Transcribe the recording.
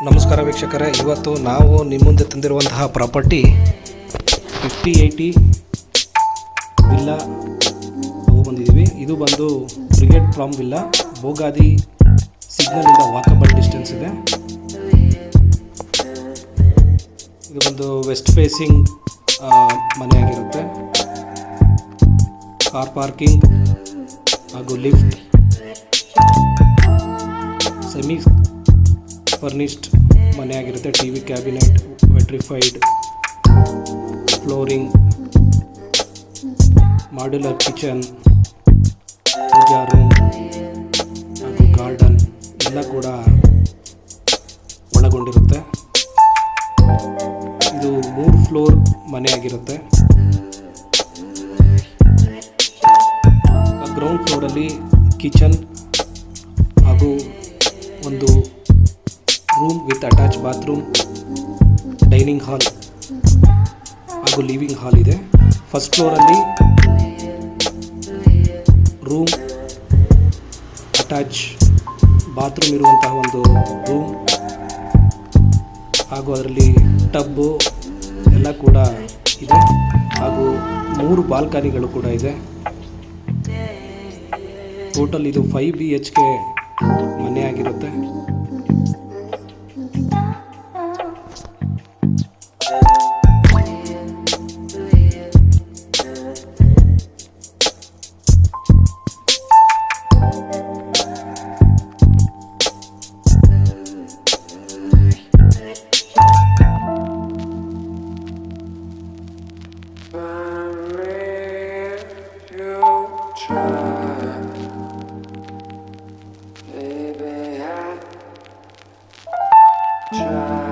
ನಮಸ್ಕಾರ ವೀಕ್ಷಕರೇ, ಇವತ್ತು ನಾವು ನಿಮ್ಮ ಮುಂದೆ ತಂದಿರುವಂತಹ ಪ್ರಾಪರ್ಟಿ 5080 ವಿಲ್ಲಾ ಬಂದಿದ್ದೀವಿ. ಇದು ಬಂದು ಬ್ರಿಗೇಡ್ ಫ್ರಾಮ್ ವಿಲ್ಲಾ, ಬೋಗಾದಿ ಸಿಗ್ನಲಿಂದ ವಾಕಬಲ್ ಡಿಸ್ಟೆನ್ಸ್ ಇದೆ. ಇದು ಒಂದು ವೆಸ್ಟ್ ಫೇಸಿಂಗ್ ಮನೆಯಾಗಿರುತ್ತೆ. ಕಾರ್ ಪಾರ್ಕಿಂಗ್ ಹಾಗೂ ಲಿಫ್ಟ್, ಸೆಮಿ ಫರ್ನಿಶ್ಡ್ ಮನೆಯಾಗಿರುತ್ತೆ. TV cabinet, vitrified flooring, modular kitchen, puja room ಹಾಗೂ ಗಾರ್ಡನ್ ಎಲ್ಲ ಕೂಡ ಒಳಗೊಂಡಿರುತ್ತೆ. ಇದು 3 ಫ್ಲೋರ್ ಮನೆಯಾಗಿರುತ್ತೆ. ಗ್ರೌಂಡ್ ಫ್ಲೋರಲ್ಲಿ ಕಿಚನ್ ಹಾಗೂ ಒಂದು room with attach bathroom, dining hall ಹಾಗೂ ಲಿವಿಂಗ್ ಹಾಲ್ ಇದೆ. ಫಸ್ಟ್ ಫ್ಲೋರಲ್ಲಿ ರೂಮ್, ಅಟ್ಯಾಚ್ ಬಾತ್ರೂಮ್ ಇರುವಂತಹ ಒಂದು ರೂಮ್ ಹಾಗೂ ಅದರಲ್ಲಿ ಟಬ್ಬು ಎಲ್ಲ ಕೂಡ ಇದೆ. ಹಾಗೂ 3 ಬಾಲ್ಕನಿಗಳು ಕೂಡ ಇದೆ. ಟೋಟಲ್ ಇದು 5 BHK ಮನೆಯಾಗಿರುತ್ತೆ. Try.